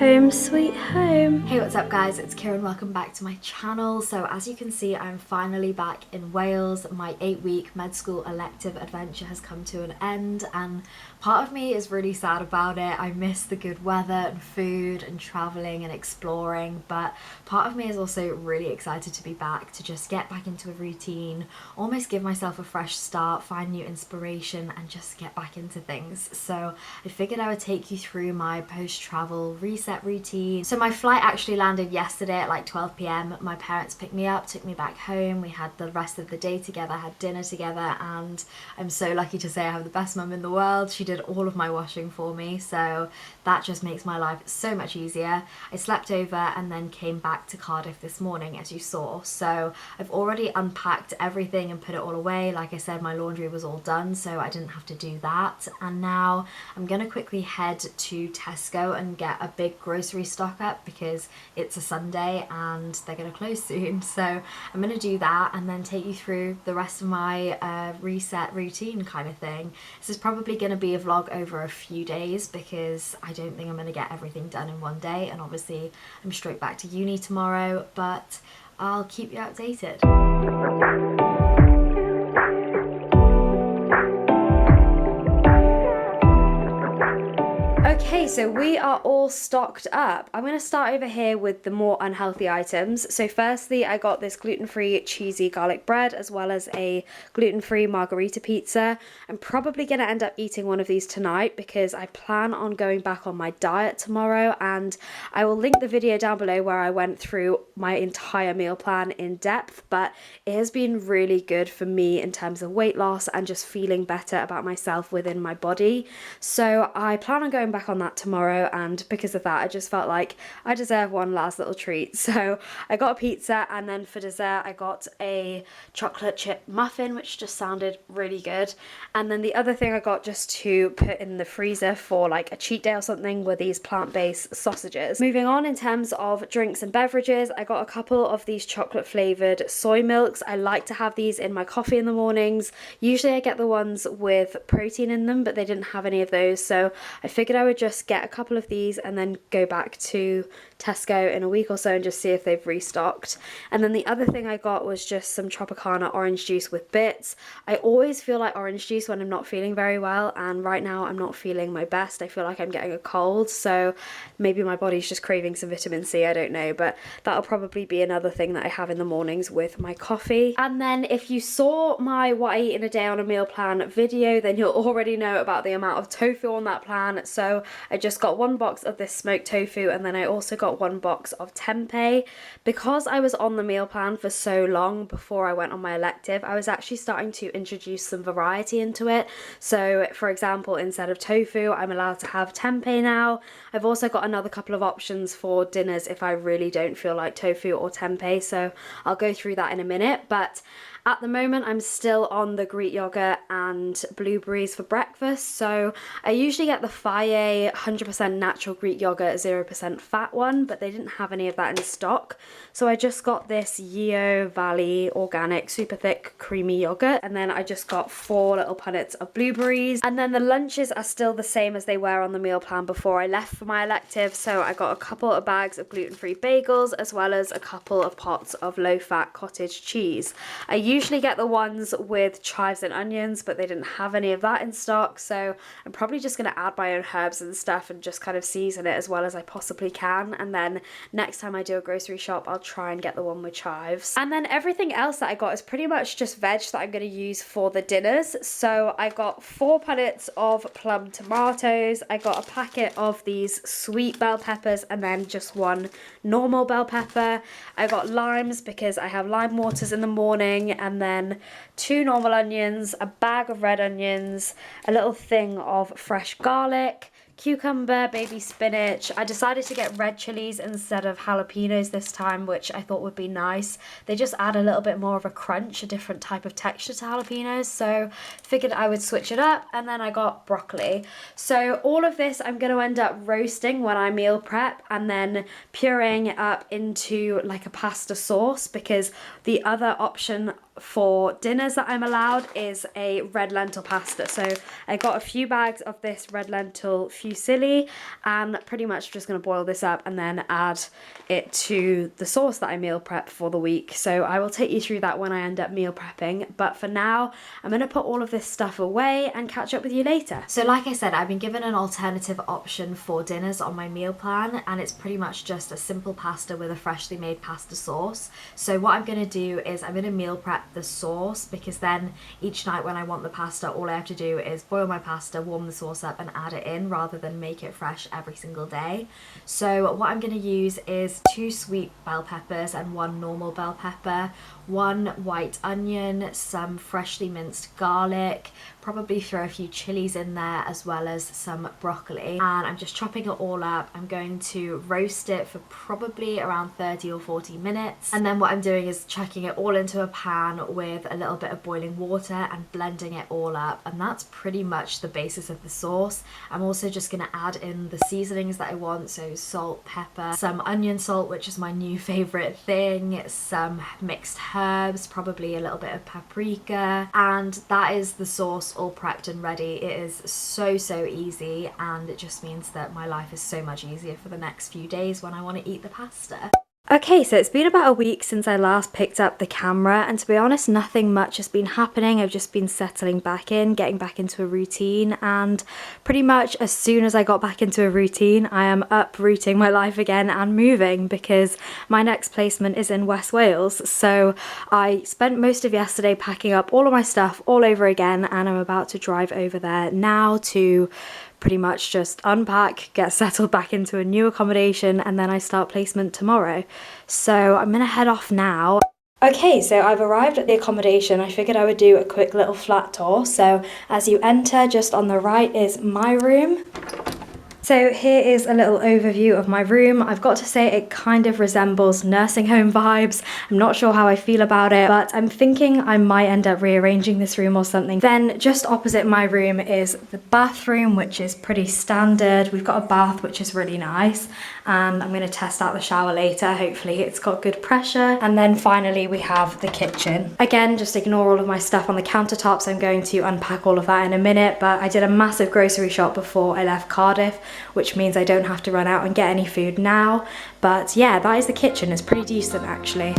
Home sweet home. Hey, what's up guys, it's Kira and welcome back to my channel. So as you can see, I'm finally back in Wales. My 8-week med school elective adventure has come to an end and part of me is really sad about it. I miss the good weather and food and traveling and exploring, but part of me is also really excited to be back, to just get back into a routine, almost give myself a fresh start, find new inspiration and just get back into things. So I figured I would take you through my post-travel reset routine. So my flight actually landed yesterday at like 12 p.m. My parents picked me up, took me back home. We had the rest of the day together, had dinner together, and I'm so lucky to say I have the best mum in the world. She did all of my washing for me, so that just makes my life so much easier. I slept over and then came back to Cardiff this morning, as you saw. So I've already unpacked everything and put it all away. Like I said, my laundry was all done, so I didn't have to do that. And now I'm gonna quickly head to Tesco and get a big grocery stock up because it's a Sunday and they're gonna close soon. So I'm gonna do that and then take you through the rest of my reset routine kind of thing. This is probably gonna be a vlog over a few days because I don't think I'm gonna get everything done in one day, and obviously I'm straight back to uni tomorrow, but I'll keep you updated. Okay, so we are all stocked up. I'm going to start over here with the more unhealthy items. So firstly, I got this gluten-free cheesy garlic bread as well as a gluten-free margarita pizza. I'm probably going to end up eating one of these tonight because I plan on going back on my diet tomorrow, and I will link the video down below where I went through my entire meal plan in depth, but it has been really good for me in terms of weight loss and just feeling better about myself within my body. So I plan on going back on that tomorrow, and because of that I just felt like I deserve one last little treat. So I got a pizza, and then for dessert I got a chocolate chip muffin, which just sounded really good. And then the other thing I got just to put in the freezer for like a cheat day or something were these plant-based sausages. Moving on in terms of drinks and beverages, I got a couple of these chocolate flavored soy milks. I like to have these in my coffee in the mornings. Usually I get the ones with protein in them, but they didn't have any of those, so I figured I would just get a couple of these and then go back to Tesco in a week or so and just see if they've restocked. And then the other thing I got was just some Tropicana orange juice with bits. I always feel like orange juice when I'm not feeling very well, and right now I'm not feeling my best. I feel like I'm getting a cold, so maybe my body's just craving some vitamin C, I don't know, but that'll probably be another thing that I have in the mornings with my coffee. And then if you saw my what I eat in a day on a meal plan video, then you'll already know about the amount of tofu on that plan. So I just got one box of this smoked tofu, and then I also got one box of tempeh. Because I was on the meal plan for so long before I went on my elective, I was actually starting to introduce some variety into it. So for example, instead of tofu, I'm allowed to have tempeh now. I've also got another couple of options for dinners if I really don't feel like tofu or tempeh, so I'll go through that in a minute. But at the moment I'm still on the Greek yogurt and blueberries for breakfast. So I usually get the Faye 100% natural Greek yogurt 0% fat one, but they didn't have any of that in stock, so I just got this Yeo Valley organic super thick creamy yogurt, and then I just got 4 little punnets of blueberries. And then the lunches are still the same as they were on the meal plan before I left for my elective. So I got a couple of bags of gluten-free bagels as well as a couple of pots of low-fat cottage cheese. I usually get the ones with chives and onions, but they didn't have any of that in stock, so I'm probably just going to add my own herbs and stuff and just kind of season it as well as I possibly can. And then next time I do a grocery shop, I'll try and get the one with chives. And then everything else that I got is pretty much just veg that I'm going to use for the dinners. So I got 4 punnets of plum tomatoes, I got a packet of these sweet bell peppers, and then just 1 normal bell pepper. I got limes because I have lime waters in the morning, and then 2 normal onions, a bag of red onions, a little thing of fresh garlic, cucumber, baby spinach. I decided to get red chilies instead of jalapenos this time, which I thought would be nice. They just add a little bit more of a crunch, a different type of texture to jalapenos, so figured I would switch it up. And then I got broccoli. So all of this I'm going to end up roasting when I meal prep and then pureeing it up into like a pasta sauce, because the other option for dinners that I'm allowed is a red lentil pasta. So I got a few bags of this red lentil fusilli fusilli, and pretty much just going to boil this up and then add it to the sauce that I meal prep for the week. So I will take you through that when I end up meal prepping, but for now I'm going to put all of this stuff away and catch up with you later. So like I said, I've been given an alternative option for dinners on my meal plan, and it's pretty much just a simple pasta with a freshly made pasta sauce. So what I'm going to do is I'm going to meal prep the sauce, because then each night when I want the pasta, all I have to do is boil my pasta, warm the sauce up and add it in, rather than make it fresh every single day. So what I'm going to use is 2 sweet bell peppers and 1 normal bell pepper, 1 white onion, some freshly minced garlic, probably throw a few chilies in there, as well as some broccoli, and I'm just chopping it all up. I'm going to roast it for probably around 30 or 40 minutes, and then what I'm doing is chucking it all into a pan with a little bit of boiling water and blending it all up, and that's pretty much the basis of the sauce. I'm also just going to add in the seasonings that I want, so salt, pepper, some onion salt, which is my new favourite thing, some mixed herbs, probably a little bit of paprika, and that is the sauce all prepped and ready. It is so easy, and it just means that my life is so much easier for the next few days when I want to eat the pasta. Okay, so it's been about a week since I last picked up the camera, and to be honest, nothing much has been happening. I've just been settling back in, getting back into a routine, and pretty much as soon as I got back into a routine, I am uprooting my life again and moving, because my next placement is in West Wales. So I spent most of yesterday packing up all of my stuff all over again, and I'm about to drive over there now to pretty much just unpack, get settled back into a new accommodation, and then I start placement tomorrow. So I'm gonna head off now. Okay, so I've arrived at the accommodation. I figured I would do a quick little flat tour. So as you enter, just on the right is my room. So here is a little overview of my room. I've got to say it kind of resembles nursing home vibes. I'm not sure how I feel about it, but I'm thinking I might end up rearranging this room or something. Then just opposite my room is the bathroom, which is pretty standard. We've got a bath, which is really nice, and I'm going to test out the shower later. Hopefully it's got good pressure. And then finally we have the kitchen. Again, just ignore all of my stuff on the countertops. I'm going to unpack all of that in a minute, but I did a massive grocery shop before I left Cardiff, which means I don't have to run out and get any food now. But yeah, that is the kitchen. It's pretty decent actually.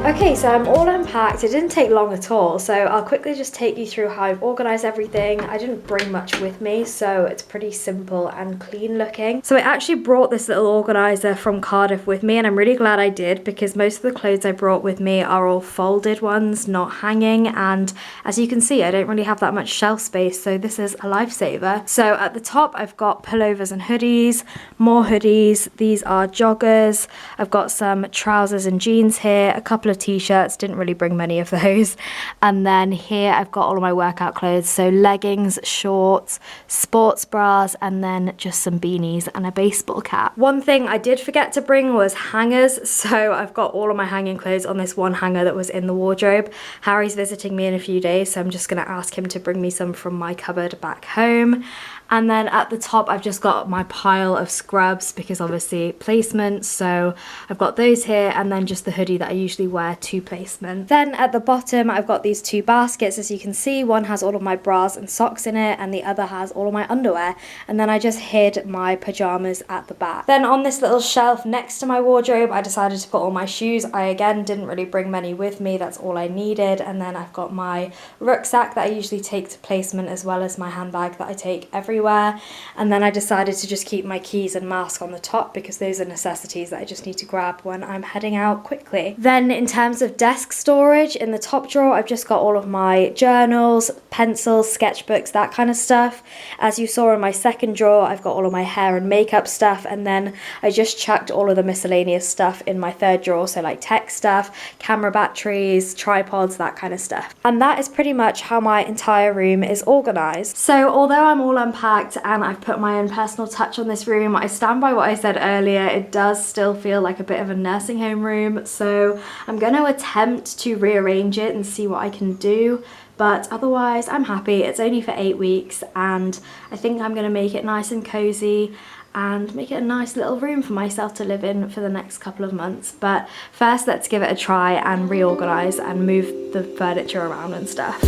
Okay, so I'm all unpacked. It didn't take long at all, so I'll quickly just take you through how I've organised everything. I didn't bring much with me, so it's pretty simple and clean looking. So I actually brought this little organiser from Cardiff with me, and I'm really glad I did, because most of the clothes I brought with me are all folded ones, not hanging, and as you can see, I don't really have that much shelf space, so this is a lifesaver. So at the top, I've got pullovers and hoodies, more hoodies. These are joggers. I've got some trousers and jeans here, a couple of t-shirts, didn't really bring many of those, and then here I've got all of my workout clothes, so leggings, shorts, sports bras, and then just some beanies and a baseball cap. One thing I did forget to bring was hangers, so I've got all of my hanging clothes on this one hanger that was in the wardrobe. Harry's visiting me in a few days, so I'm just going to ask him to bring me some from my cupboard back home. And then at the top, I've just got my pile of scrubs, because obviously placement, so I've got those here, and then just the hoodie that I usually wear to placement. Then at the bottom, I've got these 2 baskets. As you can see, one has all of my bras and socks in it, and the other has all of my underwear. And then I just hid my pajamas at the back. Then on this little shelf next to my wardrobe, I decided to put all my shoes. I again didn't really bring many with me, that's all I needed. And then I've got my rucksack that I usually take to placement, as well as my handbag that I take everywhere. And then I decided to just keep my keys and mask on the top, because those are necessities that I just need to grab when I'm heading out quickly. Then in terms of of desk storage. In the top drawer, I've just got all of my journals, pencils, sketchbooks, that kind of stuff. As you saw in my second drawer, I've got all of my hair and makeup stuff, and then I just chucked all of the miscellaneous stuff in my third drawer, so like tech stuff, camera batteries, tripods, that kind of stuff. And that is pretty much how my entire room is organized. So although I'm all unpacked and I've put my own personal touch on this room, I stand by what I said earlier. It does still feel like a bit of a nursing home room, so I'm going to attempt to rearrange it and see what I can do. But otherwise, I'm happy. It's only for 8 weeks, and I think I'm going to make it nice and cozy and make it a nice little room for myself to live in for the next couple of months. But first, let's give it a try and reorganize and move the furniture around and stuff.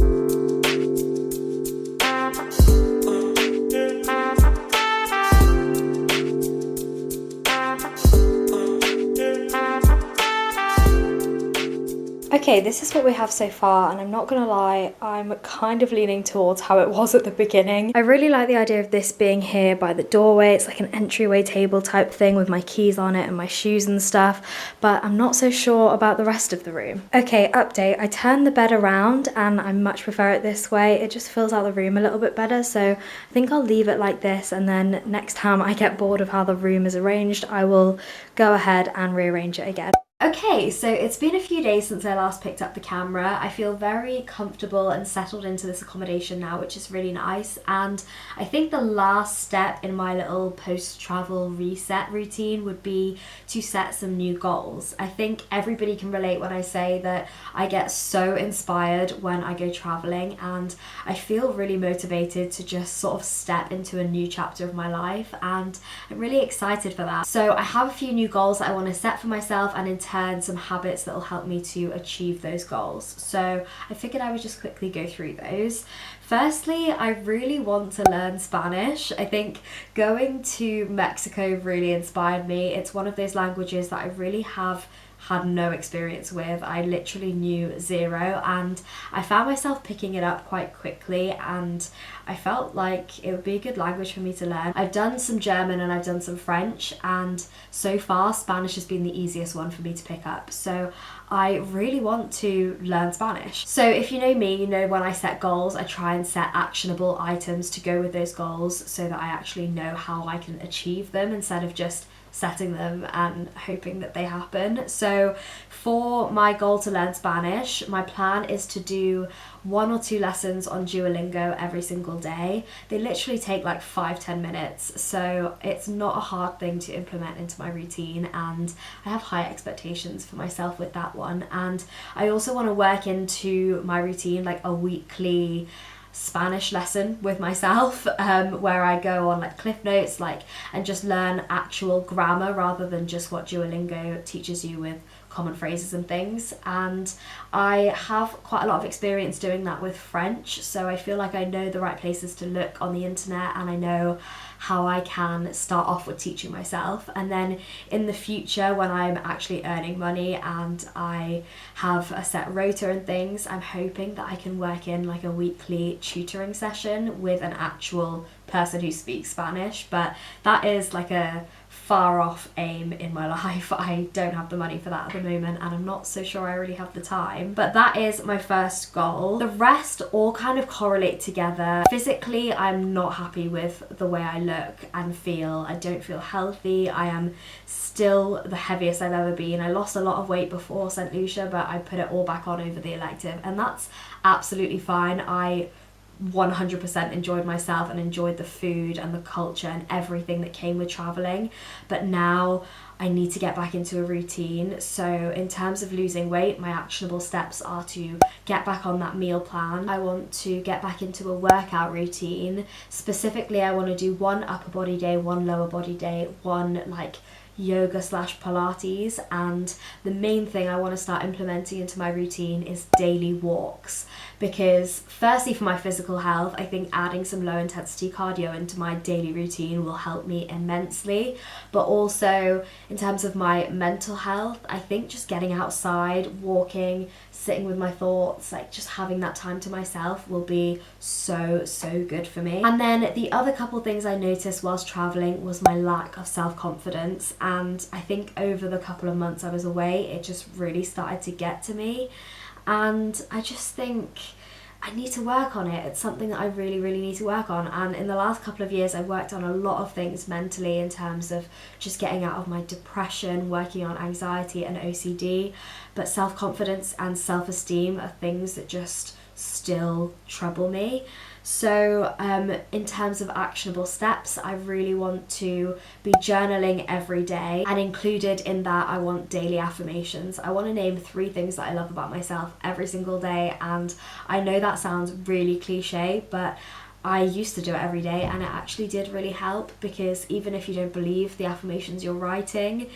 Okay, this is what we have so far, and I'm not gonna lie, I'm kind of leaning towards how it was at the beginning. I really like the idea of this being here by the doorway. It's like an entryway table type thing with my keys on it and my shoes and stuff, but I'm not so sure about the rest of the room. Okay, update. I turned the bed around and I much prefer it this way. It just fills out the room a little bit better, so I think I'll leave it like this, and then next time I get bored of how the room is arranged, I will go ahead and rearrange it again. Okay, so it's been a few days since I last picked up the camera. I feel very comfortable and settled into this accommodation now, which is really nice. And I think the last step in my little post-travel reset routine would be to set some new goals. I think everybody can relate when I say that I get so inspired when I go traveling, and I feel really motivated to just sort of step into a new chapter of my life, and I'm really excited for that. So I have a few new goals that I want to set for myself, and in turn some habits that will help me to achieve those goals. So I figured I would just quickly go through those. Firstly, I really want to learn Spanish. I think going to Mexico really inspired me. It's one of those languages that I really have had no experience with. I literally knew zero, and I found myself picking it up quite quickly, and I felt like it would be a good language for me to learn. I've done some German and I've done some French, and so far Spanish has been the easiest one for me to pick up. So I really want to learn Spanish. So if you know me, you know when I set goals, I try and set actionable items to go with those goals so that I actually know how I can achieve them instead of just setting them and hoping that they happen. So for my goal to learn Spanish, my plan is to do 1 or 2 lessons on Duolingo every single day. They literally take like 5-10 minutes, so it's not a hard thing to implement into my routine, and I have high expectations for myself with that one. And I also want to work into my routine like a weekly Spanish lesson with myself, where I go on like Cliff Notes and just learn actual grammar rather than just what Duolingo teaches you with common phrases and things. And I have quite a lot of experience doing that with French, so I feel like I know the right places to look on the internet, and I know how I can start off with teaching myself. And then in the future, when I'm actually earning money and I have a set rota and things, I'm hoping that I can work in like a weekly tutoring session with an actual person who speaks Spanish. But that is like a far off aim in my life. I don't have the money for that at the moment, and I'm not so sure I really have the time, but that is my first goal. The rest all kind of correlate together. Physically, I'm not happy with the way I look and feel. I don't feel healthy. I am still the heaviest I've ever been. I lost a lot of weight before St. Lucia, but I put it all back on over the elective, and that's absolutely fine. I 100% enjoyed myself and enjoyed the food and the culture and everything that came with traveling, but now I need to get back into a routine. So in terms of losing weight, my actionable steps are to get back on that meal plan. I want to get back into a workout routine. Specifically, I want to do 1 upper body day, 1 lower body day, 1 like yoga / Pilates, and the main thing I want to start implementing into my routine is daily walks, because firstly for my physical health, I think adding some low intensity cardio into my daily routine will help me immensely, but also in terms of my mental health, I think just getting outside, walking, sitting with my thoughts, like just having that time to myself will be so good for me. And then the other couple things I noticed whilst traveling was my lack of self-confidence, and I think over the couple of months I was away, it just really started to get to me, and I just think I need to work on it. It's something that I really, really need to work on. And in the last couple of years, I've worked on a lot of things mentally in terms of just getting out of my depression, working on anxiety and OCD. But self-confidence and self-esteem are things that just still trouble me. So in terms of actionable steps, I really want to be journaling every day, and included in that I want daily affirmations. I want to name 3 things that I love about myself every single day, and I know that sounds really cliche, but I used to do it every day and it actually did really help, because even if you don't believe the affirmations you're writing,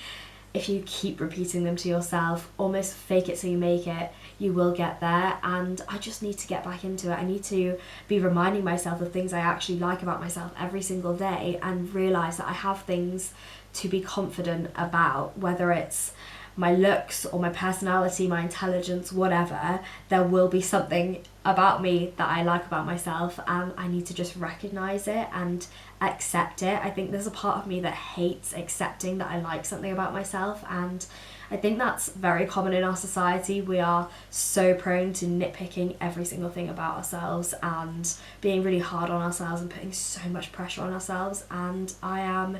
if you keep repeating them to yourself, almost fake it so you make it, you will get there. And I just need to get back into it. I need to be reminding myself of things I actually like about myself every single day, and realise that I have things to be confident about, whether it's my looks or my personality, my intelligence, whatever. There will be something about me that I like about myself, and I need to just recognise it and accept it. I think there's a part of me that hates accepting that I like something about myself, and I think that's very common in our society. We are so prone to nitpicking every single thing about ourselves and being really hard on ourselves and putting so much pressure on ourselves, and I am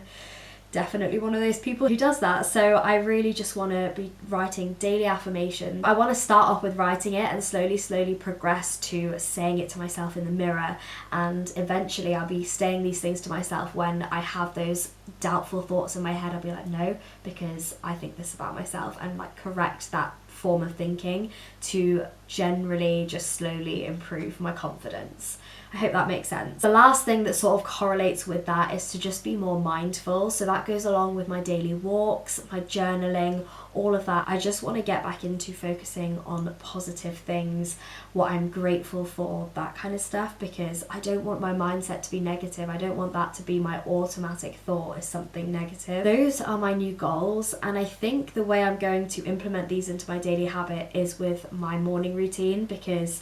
definitely one of those people who does that. So I really just want to be writing daily affirmations. I want to start off with writing it and slowly progress to saying it to myself in the mirror, and eventually I'll be saying these things to myself when I have those doubtful thoughts in my head. I'll be like, no, because I think this about myself, and like correct that form of thinking to generally just slowly improve my confidence. I hope that makes sense. The last thing that sort of correlates with that is to just be more mindful. So that goes along with my daily walks, my journaling, all of that. I just want to get back into focusing on positive things, what I'm grateful for, that kind of stuff, because I don't want my mindset to be negative. I don't want that to be my automatic thought is something negative. Those are my new goals, and I think the way I'm going to implement these into my daily habit is with my morning routine, because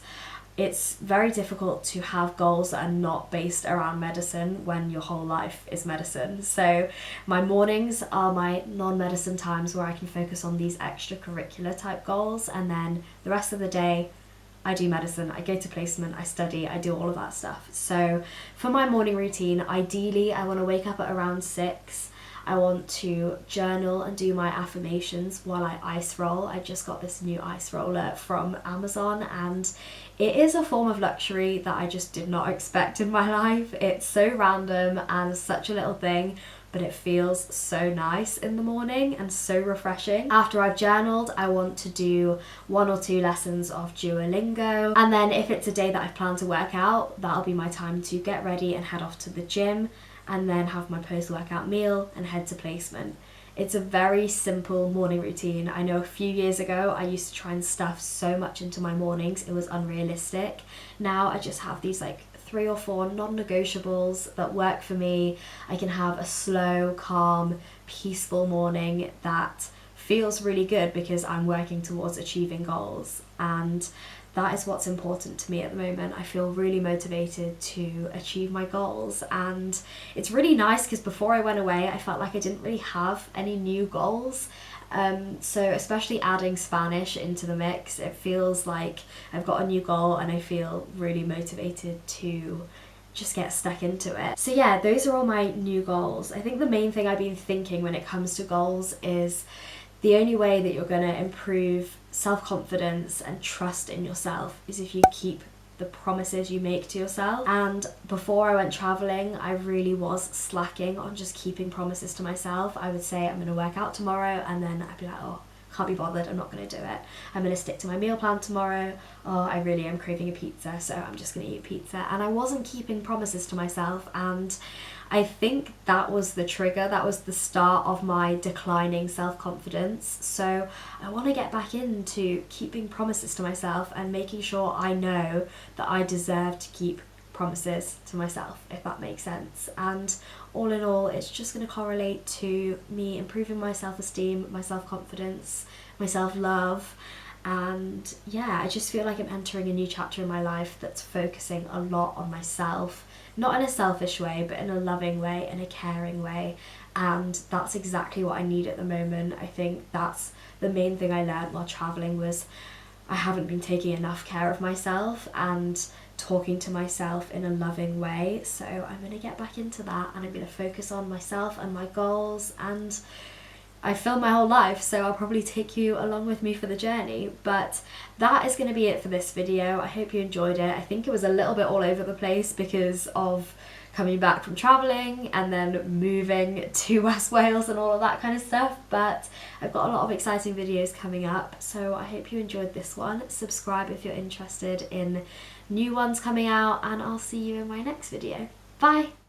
it's very difficult to have goals that are not based around medicine when your whole life is medicine. So my mornings are my non-medicine times where I can focus on these extracurricular type goals, and then the rest of the day I do medicine, I go to placement, I study, I do all of that stuff. So for my morning routine, ideally I want to wake up at around 6. I want to journal and do my affirmations while I ice roll. I just got this new ice roller from Amazon, and it is a form of luxury that I just did not expect in my life. It's so random and such a little thing, but it feels so nice in the morning and so refreshing. After I've journaled, I want to do 1 or 2 lessons of Duolingo, and then if it's a day that I plan to work out, that'll be my time to get ready and head off to the gym, and then have my post-workout meal and head to placement. It's a very simple morning routine. I know a few years ago I used to try and stuff so much into my mornings, it was unrealistic. Now I just have these like 3 or 4 non-negotiables that work for me. I can have a slow, calm, peaceful morning that feels really good because I'm working towards achieving goals, and that is what's important to me at the moment. I feel really motivated to achieve my goals, and it's really nice because before I went away I felt like I didn't really have any new goals. So especially adding Spanish into the mix, it feels like I've got a new goal and I feel really motivated to just get stuck into it. So yeah, those are all my new goals. I think the main thing I've been thinking when it comes to goals is the only way that you're going to improve self-confidence and trust in yourself is if you keep the promises you make to yourself. And before I went traveling, I really was slacking on just keeping promises to myself. I would say I'm going to work out tomorrow, and then I'd be like, oh, can't be bothered, I'm not going to do it. I'm going to stick to my meal plan tomorrow. Oh, I really am craving a pizza, so I'm just going to eat pizza. And I wasn't keeping promises to myself, and I think that was the trigger, that was the start of my declining self-confidence. So I want to get back into keeping promises to myself and making sure I know that I deserve to keep promises to myself, if that makes sense. And all in all, it's just going to correlate to me improving my self-esteem, my self-confidence, my self-love, And yeah, I just feel like I'm entering a new chapter in my life that's focusing a lot on myself, not in a selfish way, but in a loving way, in a caring way. And that's exactly what I need at the moment. I think that's the main thing I learned while traveling was I haven't been taking enough care of myself and talking to myself in a loving way. So I'm going to get back into that, and I'm going to focus on myself and my goals. And I filmed my whole life, so I'll probably take you along with me for the journey. But that is going to be it for this video. I hope you enjoyed it. I think it was a little bit all over the place because of coming back from travelling and then moving to West Wales and all of that kind of stuff. But I've got a lot of exciting videos coming up, so I hope you enjoyed this one. Subscribe if you're interested in new ones coming out, and I'll see you in my next video. Bye!